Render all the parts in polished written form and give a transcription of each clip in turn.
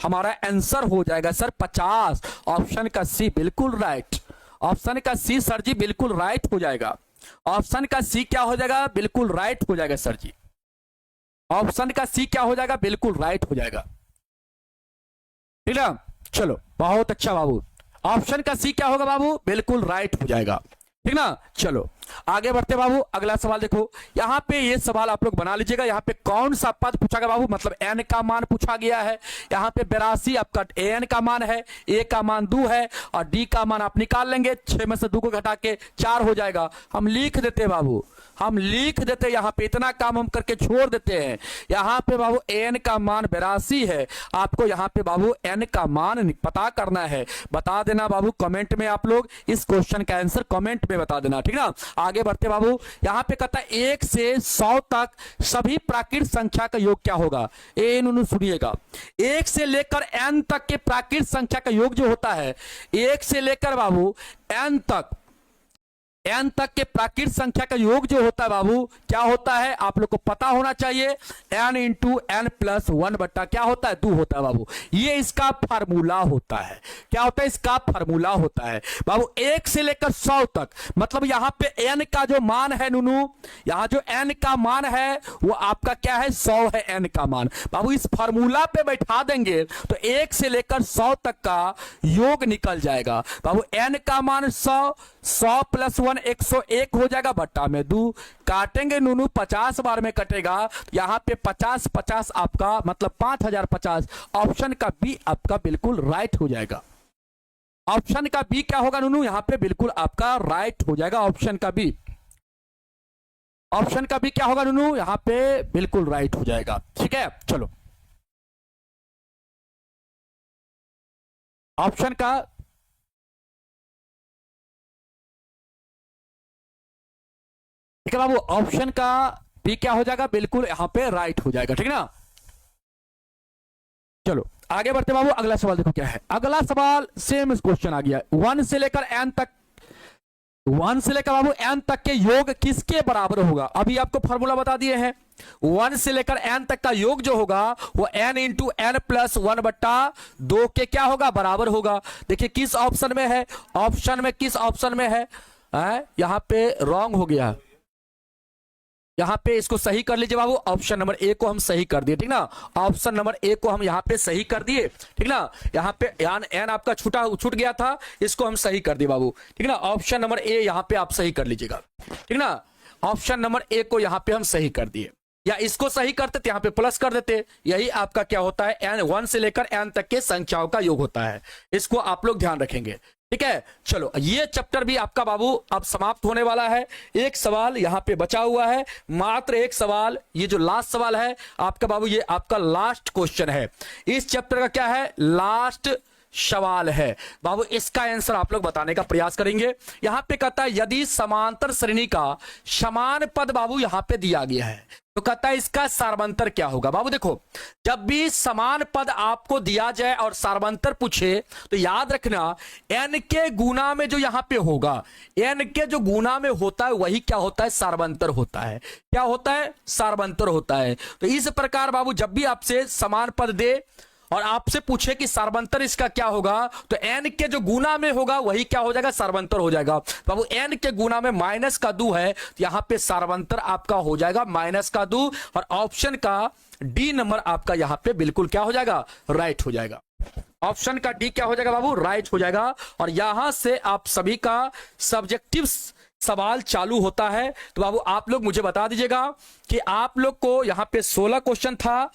हमारा आंसर हो जाएगा सर 50। ऑप्शन का सी बिल्कुल राइट। ऑप्शन का सी सर जी बिल्कुल राइट हो जाएगा। ऑप्शन का सी क्या हो जाएगा? बिल्कुल राइट हो जाएगा सर जी। ऑप्शन का सी क्या हो जाएगा? बिल्कुल राइट हो जाएगा। ठीक है, चलो बहुत अच्छा बाबू। ऑप्शन का सी क्या होगा बाबू? बिल्कुल राइट हो जाएगा। ठीक ना, चलो आगे बढ़ते बाबू। अगला सवाल देखो, यहाँ पे ये सवाल आप लोग बना लीजिएगा। यहाँ पे कौन सा पद पूछा गया बाबू? मतलब एन का मान पूछा गया है। यहाँ पे 82 आपका एन का मान है, ए का मान 2 है और डी का मान आप निकाल लेंगे। 6 में से 2 को घटा के 4 हो जाएगा। हम लिख देते बाबू, हम लिख देते। यहाँ पे इतना काम हम करके छोड़ देते हैं। यहाँ पे बाबू एन का मान 82 है। आपको यहाँ पे बाबू एन का मान पता करना है। बता देना बाबू कमेंट में, आप लोग इस क्वेश्चन का आंसर कमेंट में बता देना। ठीक ना, आगे बढ़ते बाबू। यहां पे कहता है 1 से 100 तक सभी प्राकृत संख्या का योग क्या होगा? ए नुनु सुनिएगा, 1 से लेकर n तक के प्राकृत संख्या का योग जो होता है, 1 से लेकर बाबू n तक के प्राकृत संख्या का योग जो होता है बाबू क्या होता है? आप लोग को पता होना चाहिए। n इंटू एन प्लस 1 बट्टा क्या होता है? 2 होता है बाबू। ये इसका फार्मूला होता है। क्या होता है? इसका फार्मूला होता है बाबू। 1 से लेकर 100 तक, मतलब यहां पे n का जो मान है नुनू, यहां जो n का मान है वो आपका क्या है? 100 है n का मान बाबू। इस फार्मूला पे बैठा देंगे तो 1 से लेकर 100 तक का योग निकल जाएगा बाबू। n का मान 100 प्लस 1 101 हो जाएगा, बट्टा में 2 काटेंगे नूनू 50 बार में कटेगा। यहां पे 50 50 आपका मतलब 5050। ऑप्शन का बी आपका बिल्कुल राइट हो जाएगा। ऑप्शन का बी क्या होगा नूनू? यहां पे बिल्कुल आपका राइट हो जाएगा। ऑप्शन का बी, ऑप्शन का बी क्या होगा नूनू? यहां पे बिल्कुल राइट हो जाएगा। ठीक है, चलो ऑप्शन का ठीक है बाबू, ऑप्शन का बी क्या हो जाएगा? बिल्कुल यहां पे राइट हो जाएगा। ठीक है ना, चलो आगे बढ़ते बाबू। अगला सवाल देखो क्या है। अगला सवाल सेम क्वेश्चन आ गया। 1 से लेकर n तक, 1 से लेकर बाबू n तक के योग किसके बराबर होगा? अभी आपको फॉर्मूला बता दिए हैं। 1 से लेकर n तक का योग जो होगा वो n इंटू एन प्लस 1 बट्टा 2 के क्या होगा? बराबर होगा। देखिए किस ऑप्शन में है? ऑप्शन में किस ऑप्शन में है? यहां पे रॉन्ग हो गया। यहां पे इसको सही कर लीजिए बाबू। ऑप्शन नंबर ए को हम सही कर दिए। ठीक ना, ऑप्शन नंबर ए को हम यहां पे सही कर दिए। ठीक ना, यहां पे एन आपका छूट गया था, इसको हम सही कर दिए बाबू। ठीक ना, ऑप्शन नंबर ए यहां पे आप सही कर लीजिएगा। ठीक ना, ऑप्शन नंबर ए को यहां पे हम सही कर दिए, या इसको सही करते तो यहां पे प्लस कर देते। यही आपका क्या होता है? एन 1 से लेकर एन तक के संख्याओं का योग होता है। इसको आप लोग ध्यान रखेंगे। ठीक है, चलो ये चैप्टर भी आपका बाबू अब समाप्त होने वाला है। एक सवाल यहां पे बचा हुआ है, मात्र एक सवाल। ये जो लास्ट सवाल है आपका बाबू, ये आपका लास्ट क्वेश्चन है इस चैप्टर का। क्या है? लास्ट सवाल है बाबू। इसका आंसर आप लोग बताने का प्रयास करेंगे। यहां पे कहता है यदि समांतर श्रेणी का समान पद बाबू यहां पे दिया गया है तो कहता है इसका सार्वंतर क्या होगा? बाबू देखो, जब भी समान पद आपको दिया जाए और सार्वंतर पूछे तो याद रखना n के गुना में जो यहां पे होगा, n के जो गुना में होता है वही क्या होता है? सार्वंतर होता है। क्या होता है? सार्वंतर होता है। तो इस प्रकार बाबू जब भी आपसे समान पद दे और आपसे पूछे कि सार्वंतर इसका क्या होगा, तो n के जो गुना में होगा वही क्या हो जाएगा? सार्वंतर हो जाएगा। बाबू n के गुना में माइनस का 2 है तो यहां पे सार्वंतर आपका हो जाएगा माइनस का 2। और ऑप्शन का डी नंबर आपका यहां पे बिल्कुल क्या हो जाएगा? राइट हो जाएगा। ऑप्शन का डी क्या हो जाएगा बाबू? राइट हो जाएगा। और यहां से आप सभी का सब्जेक्टिव सवाल चालू होता है। तो बाबू आप लोग मुझे बता दीजिएगा कि आप लोग को यहां पे 16 क्वेश्चन था,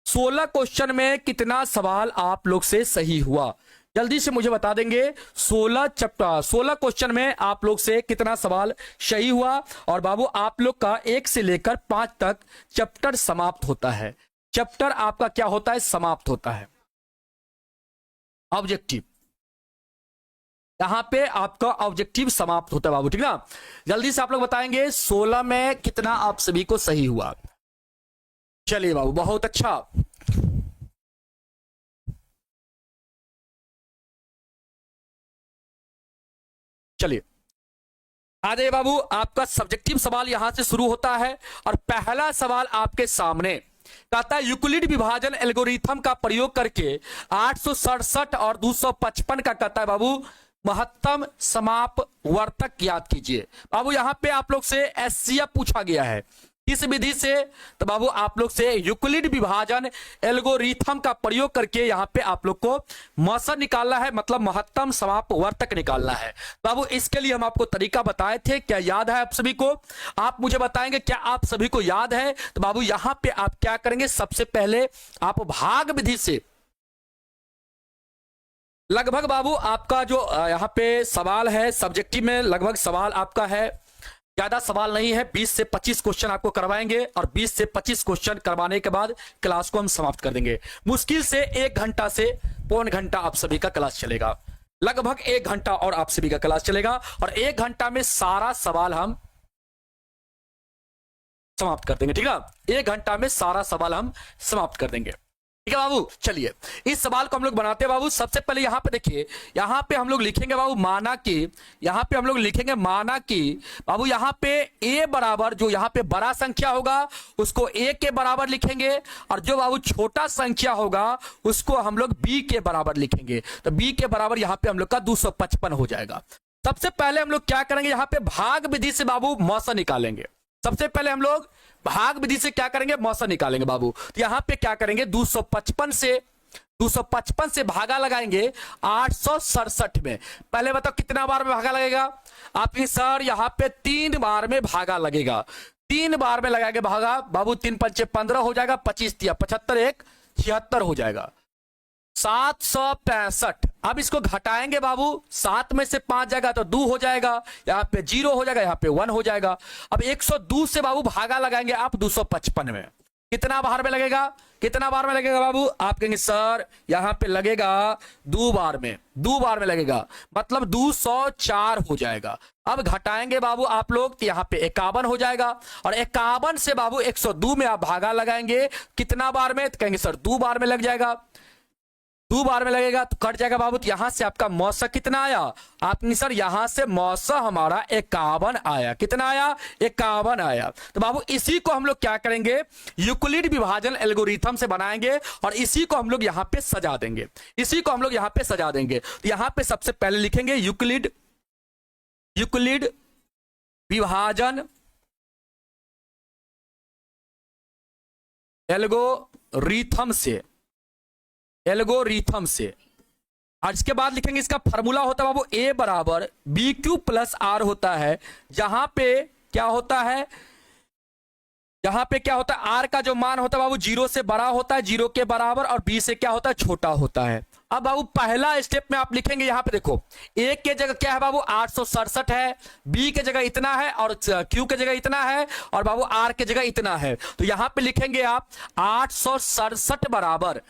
16 क्वेश्चन में कितना सवाल आप लोग से सही हुआ? जल्दी से मुझे बता देंगे। 16 क्वेश्चन में आप लोग से कितना सवाल सही हुआ? और बाबू आप लोग का 1 से लेकर 5 तक चैप्टर समाप्त होता है। चैप्टर आपका क्या होता है? समाप्त होता है। ऑब्जेक्टिव, यहां पे आपका ऑब्जेक्टिव समाप्त होता है बाबू। ठीक ना, जल्दी से आप लोग बताएंगे 16 में कितना आप सभी को सही हुआ। चलिए बाबू, बहुत अच्छा। चलिए आ जाइए बाबू, आपका सब्जेक्टिव सवाल यहां से शुरू होता है। और पहला सवाल आपके सामने कहता है यूक्लिड विभाजन एल्गोरिथम का प्रयोग करके 867 और 255 का कहता है बाबू महत्तम समापवर्तक याद कीजिए। बाबू यहां पे आप लोग से एचसीएफ पूछा गया है इस विधि से, तो बाबू आप लोग से यूक्लिड विभाजन एल्गोरिथम का प्रयोग करके यहां पे आप लोग को मौसम निकालना है, मतलब महत्तम समापवर्तक निकालना है। बाबू इसके लिए हम आपको तरीका बताए थे, क्या याद है आप सभी को? आप मुझे बताएंगे क्या आप सभी को याद है? तो बाबू यहां पे आप क्या करेंगे, सबसे पहले आप भाग विधि से लगभग बाबू आपका जो यहाँ पे सवाल है सब्जेक्टिव में, लगभग सवाल आपका है, ज्यादा सवाल नहीं है, 20 से 25 क्वेश्चन आपको करवाएंगे और 20 से 25 क्वेश्चन करवाने के बाद क्लास को हम समाप्त कर देंगे। मुश्किल से 1 घंटा से पौन घंटा आप सभी का क्लास चलेगा, लगभग 1 घंटा और आप सभी का क्लास चलेगा और 1 घंटा में सारा सवाल हम समाप्त कर देंगे। ठीक है, 1 घंटा में सारा सवाल हम समाप्त कर देंगे। ठीक है बाबू, चलिए इस सवाल को हम लोग बनाते हैं बाबू। सबसे पहले यहां पे देखिए, यहां पे हम लोग लिखेंगे बाबू माना कि, यहां पे हम लोग लिखेंगे माना कि बाबू यहां पे a बराबर, जो यहां पे बड़ा संख्या होगा उसको a के बराबर लिखेंगे और जो बाबू छोटा संख्या होगा उसको हम लोग b के बराबर लिखेंगे। तो b के बराबर यहां पे हम लोग का 255 हो जाएगा। सबसे पहले हम लोग क्या करेंगे, यहां पे भाग विधि से बाबू मौसा निकालेंगे। सबसे पहले हम लोग भाग विधि से क्या करेंगे, मौसा निकालेंगे बाबू। तो यहां पे क्या करेंगे, 255 से भागा लगाएंगे 867 में। पहले बताओ कितना बार में भागा लगेगा? आपकी सर यहां पे 3 बार में भागा लगेगा। 3 बार में लगाएंगे भागा बाबू, 3 पंचे 15 हो जाएगा, 25 तिया 75, 1 76 हो जाएगा, 765। अब इसको घटाएंगे बाबू, 7 में से 5 जाएगा तो 2 हो जाएगा, यहाँ पे 0 हो जाएगा, यहाँ पे 1 हो जाएगा। अब 102 से बाबू भागा लगाएंगे आप 255 में, कितना बार में लगेगा, कितना बार में लगेगा बाबू? आप कहेंगे सर यहाँ पे लगेगा 2 बार में, 2 बार में लगेगा, मतलब 204 हो जाएगा। अब घटाएंगे बाबू आप लोग, तो यहाँ पे 51 हो जाएगा और 51 से बाबू 102 में आप भागा लगाएंगे कितना बार में? तो कहेंगे सर 2 बार में लग जाएगा, 2 बार में लगेगा तो कट जाएगा बाबू। तो यहां से आपका मौसा कितना आया? आपने सर यहां से मौसा हमारा 51 आया, कितना आया? 51 आया। तो बाबू इसी को हम लोग क्या करेंगे, यूक्लिड विभाजन एल्गोरिथम से बनाएंगे और इसी को हम लोग यहां पे सजा देंगे, इसी को हम लोग यहां पे सजा देंगे। तो यहां पे सबसे पहले लिखेंगे यूक्लिड विभाजन एल्गोरिथम से और इसके बाद लिखेंगे इसका फार्मूला होता है बाबू a बराबर बी क्यू प्लस आर होता है, जहां पे क्या होता है, r का जो मान होता है बाबू 0 से बड़ा होता है, 0 के बराबर, और b से क्या होता है, छोटा होता है। अब बाबू पहला स्टेप में आप लिखेंगे, यहां पे देखो a के जगह क्या है बाबू 867 है, b के जगह इतना है और q के जगह इतना है और बाबू r के जगह इतना है। तो यहां पे लिखेंगे आप 867 बराबर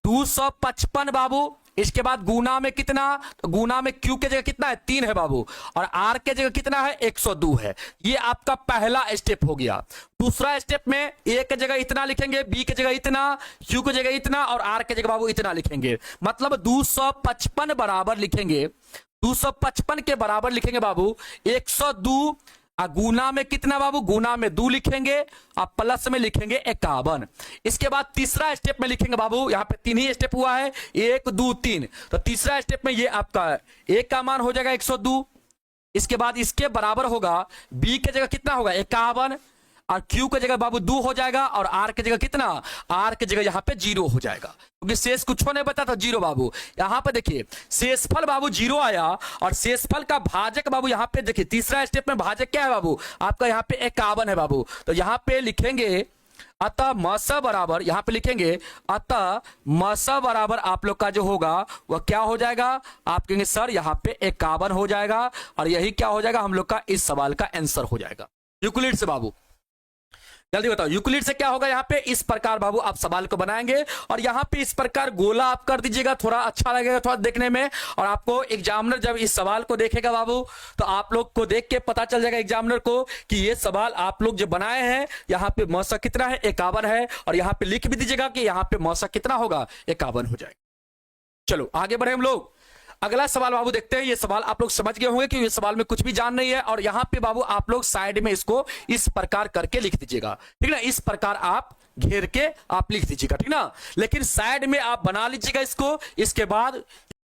255 बाबू। इसके बाद गुना में कितना, तो गुना में q के जगह कितना है 3 है बाबू और r के जगह कितना है 102 है। ये आपका पहला स्टेप हो गया। दूसरा स्टेप में a के जगह इतना लिखेंगे, b के जगह इतना, q के जगह इतना और r के जगह बाबू इतना लिखेंगे, मतलब 255 बराबर लिखेंगे, 255 के बराबर लिखेंगे बाबू 102 गुना में कितना बाबू, गुना में 2 लिखेंगे और प्लस में लिखेंगे 51। इसके बाद तीसरा स्टेप में लिखेंगे बाबू, यहां पे 3 ही स्टेप हुआ है, 1 2 3। तो तीसरा स्टेप में ये आपका a का मान हो जाएगा 102। इसके बाद इसके बराबर होगा b के जगह कितना होगा 51 और q के जगह बाबू 2 हो जाएगा और r के जगह कितना, r के जगह यहाँ पे 0 हो जाएगा, क्योंकि शेष कुछ नहीं बता था 0 बाबू। यहाँ पे देखिए शेषफल बाबू 0 आया और शेषफल का भाजक बाबू यहाँ पे देखिए तीसरा स्टेप में भाजक क्या है बाबू, आपका यहाँ पे 51 है बाबू। तो यहाँ पे लिखेंगे अतः मसा बराबर, यहाँ पे लिखेंगे अतः मसा बराबर आप लोग का जो होगा वह क्या हो जाएगा, आप कहेंगे सर यहाँ पे 51 हो जाएगा और यही क्या हो जाएगा, हम लोग का इस सवाल का आंसर हो जाएगा यूक्लिड से। बाबू जल्दी बताओ यूक्लिड से क्या होगा, यहाँ पे इस प्रकार बाबू आप सवाल को बनाएंगे और यहाँ पे इस प्रकार गोला आप कर दीजिएगा, थोड़ा अच्छा लगेगा थोड़ा देखने में। और आपको एग्जामिनर जब इस सवाल को देखेगा बाबू तो आप लोग को देख के पता चल जाएगा एग्जामिनर को कि ये सवाल आप लोग जो बनाए हैं, यहाँ पे मौसा कितना है 51 है और यहाँ पे लिख भी दीजिएगा कि यहाँ पे मौसा कितना होगा 51 हो जाएगा। चलो आगे बढ़े हम लोग, अगला सवाल बाबू देखते हैं। ये सवाल आप लोग समझ गए होंगे कि ये सवाल में कुछ भी जान नहीं है और यहाँ पे बाबू आप लोग साइड में इसको इस प्रकार करके लिख दीजिएगा, ठीक है ना, इस प्रकार आप घेर के आप लिख दीजिएगा, ठीक ना। लेकिन साइड में आप बना लीजिएगा इसको, इसके बाद